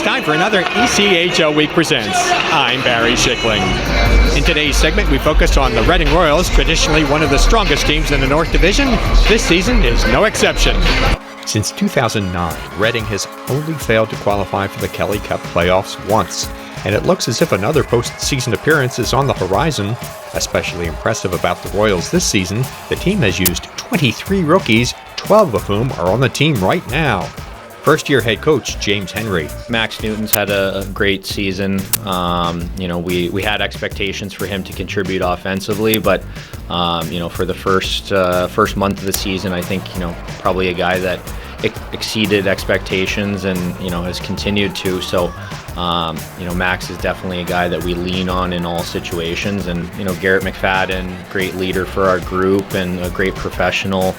It's time for another ECHL Week Presents. I'm Barry Schickling. In today's segment, we focus on the Reading Royals, traditionally one of the strongest teams in the North Division. This season is no exception. Since 2009, Reading has only failed to qualify for the Kelly Cup playoffs once, and it looks as if another postseason appearance is on the horizon. Especially impressive about the Royals this season, the team has used 23 rookies, 12 of whom are on the team right now. First-year head coach James Henry. Max Newton's had a great season. We had expectations for him to contribute offensively, but for the first month of the season, I think probably a guy that exceeded expectations and has continued to. So Max is definitely a guy that we lean on in all situations. And Garrett McFadden, great leader for our group and a great professional.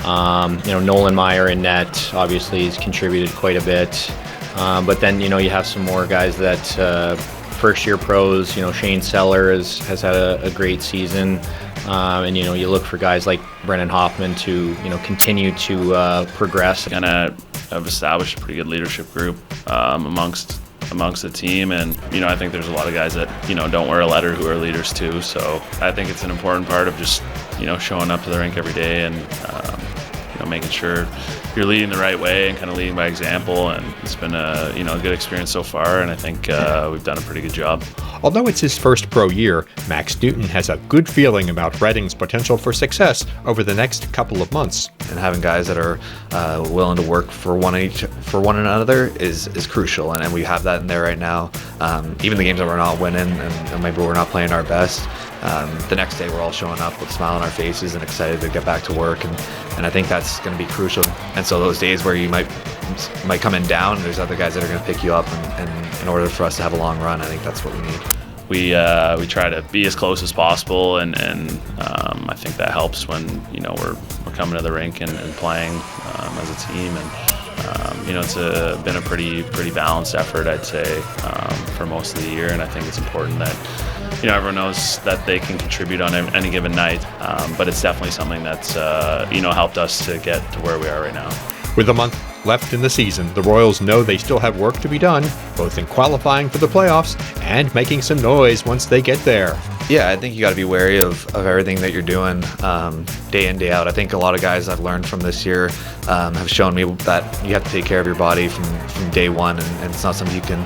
Nolan Meyer in net obviously has contributed quite a bit, but then you have some more guys that first-year pros. Shane Seller has had a great season, and you look for guys like Brennan Hoffman to continue to progress. Kind of have established a pretty good leadership group amongst the team, and I think there's a lot of guys that don't wear a letter who are leaders too. So I think it's an important part of just showing up to the rink every day and making sure you're leading the right way and kind of leading by example. And it's been a good experience so far, and I think we've done a pretty good job. Although it's his first pro year, Max Newton has a good feeling about Reading's potential for success over the next couple of months. And having guys that are willing to work for one another is crucial, and we have that in there right now. Even the games that we're not winning and maybe we're not playing our best, the next day we're all showing up with a smile on our faces and excited to get back to work, and I think that's going to be crucial. And so those days where you might come in down, there's other guys that are going to pick you up, and in order for us to have a long run, I think that's what we need. We try to be as close as possible, and I think that helps when we're coming to the rink and playing as a team. And it's been a pretty balanced effort, I'd say, for most of the year. And I think it's important that everyone knows that they can contribute on any given night. But it's definitely something that's helped us to get to where we are right now. With a month left in the season, the Royals know they still have work to be done, both in qualifying for the playoffs and making some noise once they get there. Yeah, I think you got to be wary of everything that you're doing day in, day out. I think a lot of guys I've learned from this year have shown me that you have to take care of your body from day one, and it's not something you can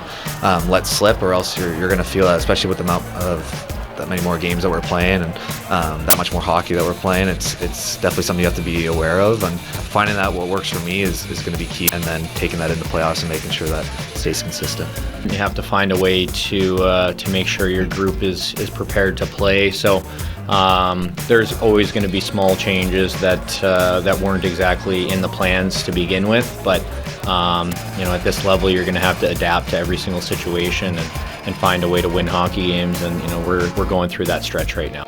let slip, or else you're going to feel that, especially with the amount of that many more games that we're playing and that much more hockey that we're playing. It's definitely something you have to be aware of, and finding that what works for me is going to be key, and then taking that into playoffs and making sure that stays consistent. You have to find a way to make sure your group is prepared to play. So there's always going to be small changes that weren't exactly in the plans to begin with, but at this level you're going to have to adapt to every single situation and find a way to win hockey games, and we're going through that stretch right now.